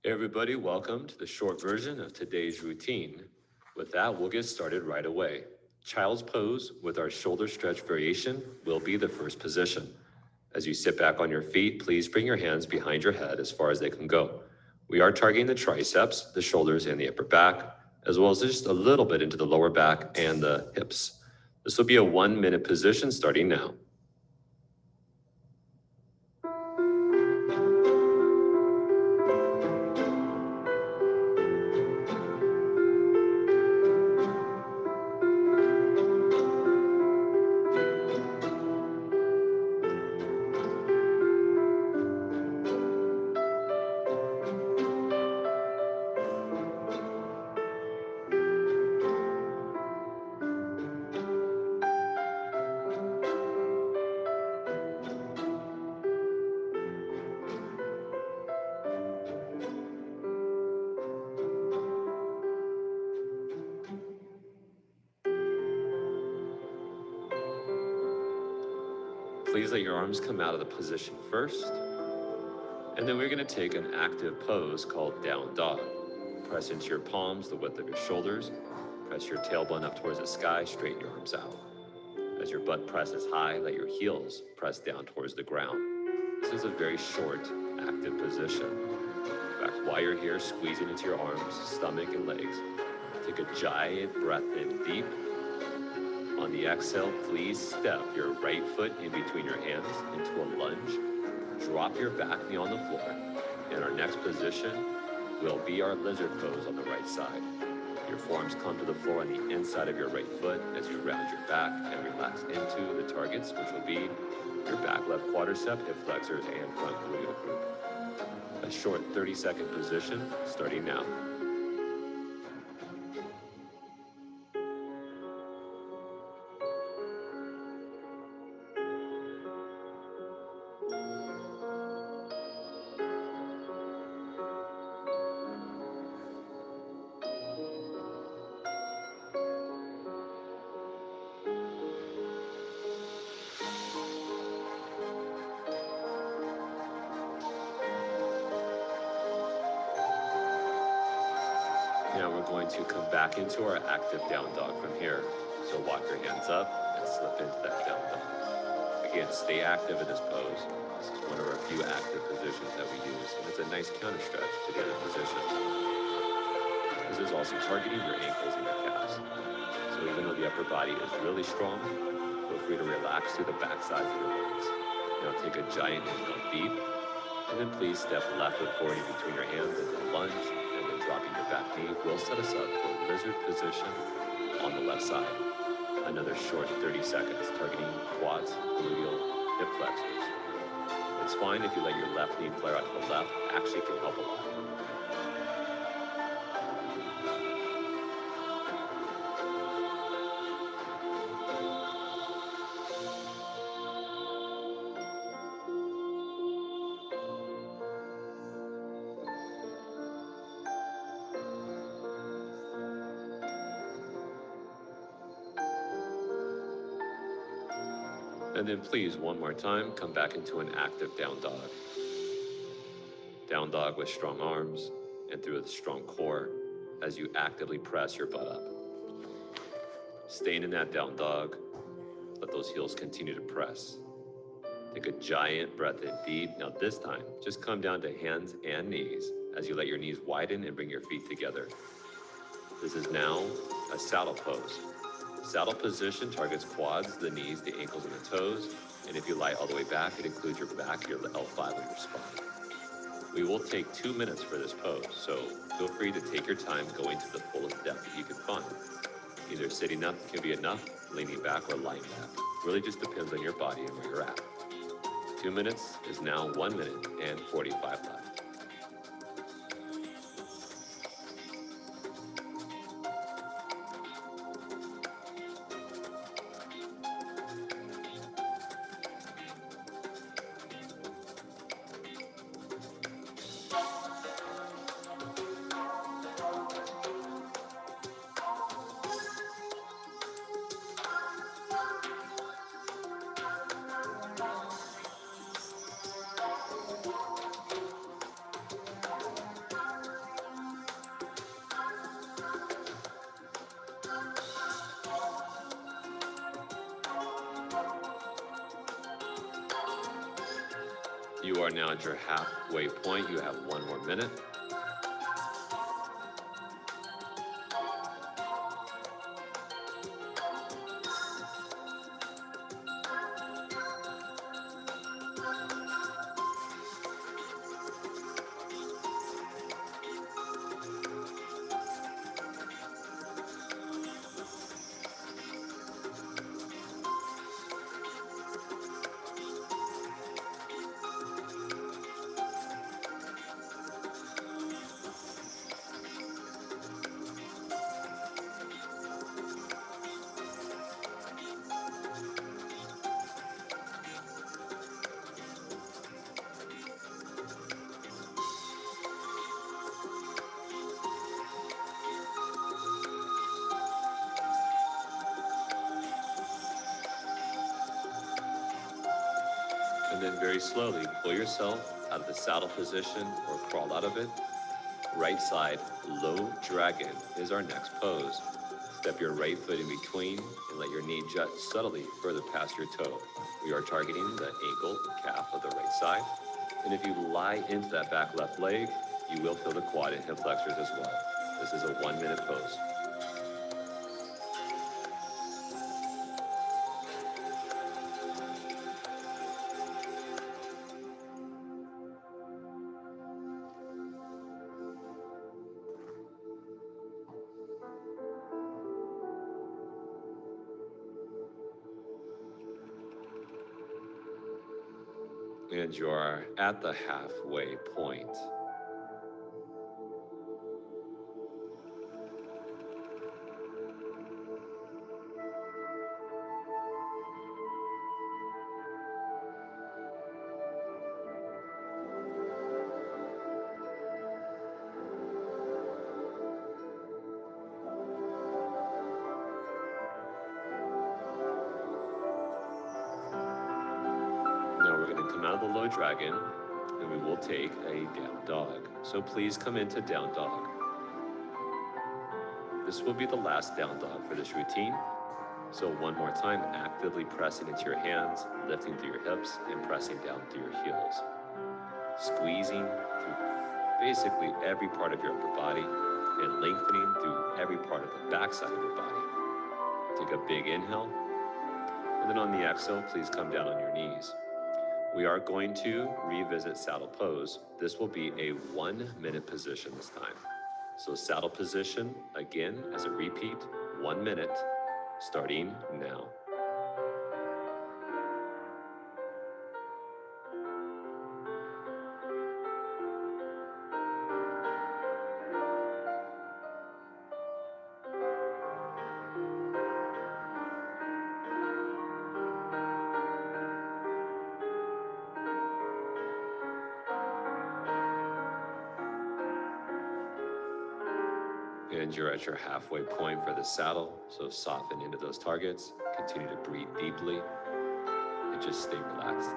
Hey everybody, welcome to the short version of today's routine. With that, we'll get started right away. Child's pose with our shoulder stretch variation will be the first position. As you sit back on your feet, please bring your hands behind your head as far as they can go. We are targeting the triceps, the shoulders, and the upper back, as well as just a little bit into the lower back and the hips. This will be a 1 minute position starting now. Please let your arms come out of the position first. And then we're going to take an active pose called down dog. Press into your palms the width of your shoulders. Press your tailbone up towards the sky, straighten your arms out. As your butt presses high, let your heels press down towards the ground. This is a very short, active position. In fact, while you're here, squeezing into your arms, stomach, and legs, take a giant breath in deep. On the exhale, please step your right foot in between your hands into a lunge. Drop your back knee on the floor, and our next position will be our lizard pose on the right side. Your forearms come to the floor on the inside of your right foot as you round your back and relax into the targets, which will be your back left quadricep, hip flexors, and front gluteal group. A short 30-second position starting now. Now we're going to come back into our active down dog from here. So walk your hands up and slip into that down dog. Again, stay active in this pose. This is one of our few active positions that we use, and it's a nice counter stretch to the other positions. This is also targeting your ankles and your calves. So even though the upper body is really strong, feel free to relax through the back sides of your legs. Now take a giant inhale deep, and then please step left foot forward in between your hands into a lunge, and then dropping your back knee will set us up for lizard position on the left side. Another short 30 seconds targeting quads, gluteal, hip flexors. It's fine if you let your left knee flare out to the left, actually can help a lot. And then please, one more time, come back into an active down dog. Down dog with strong arms and through a strong core as you actively press your butt up. Staying in that down dog, let those heels continue to press. Take a giant breath in deep. Now this time, just come down to hands and knees as you let your knees widen and bring your feet together. This is now a saddle pose. Saddle position targets quads, the knees, the ankles, and the toes. And if you lie all the way back, it includes your back, your L5 of your spine. We will take 2 minutes for this pose, so feel free to take your time going to the fullest depth that you can find. Either sitting up can be enough, leaning back, or lying back. Really just depends on your body and where you're at. 2 minutes is now 1 minute and 45 left. You are now at your halfway point. You have 1 more minute. And then very slowly pull yourself out of the saddle position or crawl out of it. Right side, low dragon is our next pose. Step your right foot in between and let your knee jut subtly further past your toe. We are targeting the ankle, calf of the right side. And if you lie into that back left leg, you will feel the quad and hip flexors as well. This is a 1-minute pose. And you are at the halfway point. Now we're going to come out of the low dragon and we will take a down dog. So please come into down dog. This will be the last down dog for this routine. So one more time, actively pressing into your hands, lifting through your hips and pressing down through your heels. Squeezing through basically every part of your upper body and lengthening through every part of the backside of your body. Take a big inhale. And then on the exhale, please come down on your knees. We are going to revisit saddle pose. This will be a 1-minute position this time. So saddle position, again, as a repeat, 1 minute, starting now. And you're at your halfway point for the saddle, so soften into those targets, continue to breathe deeply, and just stay relaxed.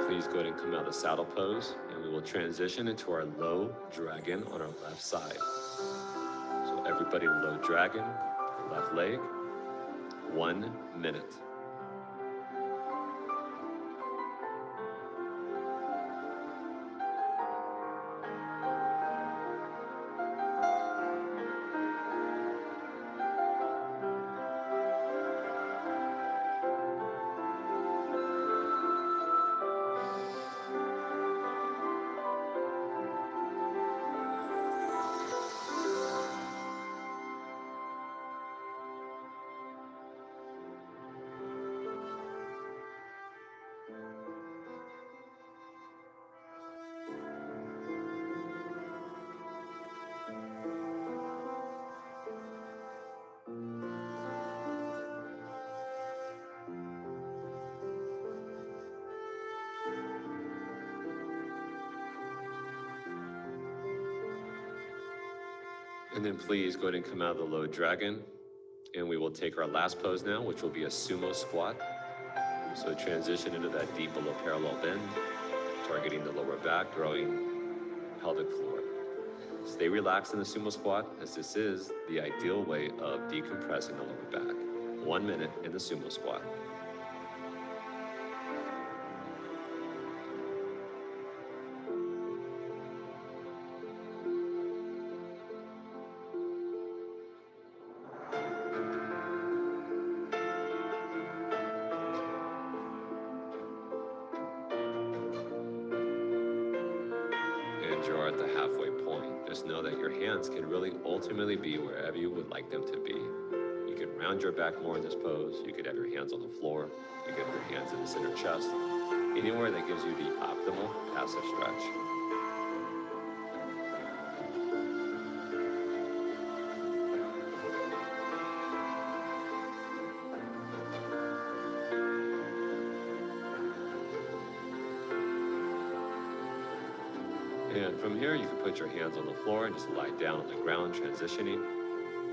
Please go ahead and come out of the saddle pose, and we will transition into our low dragon on our left side. So everybody, low dragon, left leg, 1 minute. And then please go ahead and come out of the low dragon. And we will take our last pose now, which will be a sumo squat. So transition into that deep below parallel bend, targeting the lower back, growing pelvic floor. Stay relaxed in the sumo squat, as this is the ideal way of decompressing the lower back. 1 minute in the sumo squat. And you're at the halfway point. Just know that your hands can really ultimately be wherever you would like them to be. You can round your back more in this pose. You could have your hands on the floor. You could have your hands in the center chest. Anywhere that gives you the optimal passive stretch. And from here, you can put your hands on the floor and just lie down on the ground, transitioning.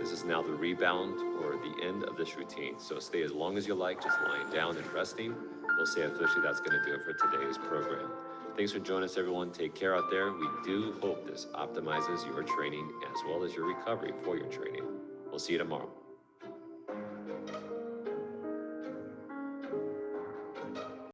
This is now the rebound or the end of this routine. So stay as long as you like, just lying down and resting. We'll say officially that's going to do it for today's program. Thanks for joining us, everyone. Take care out there. We do hope this optimizes your training as well as your recovery for your training. We'll see you tomorrow.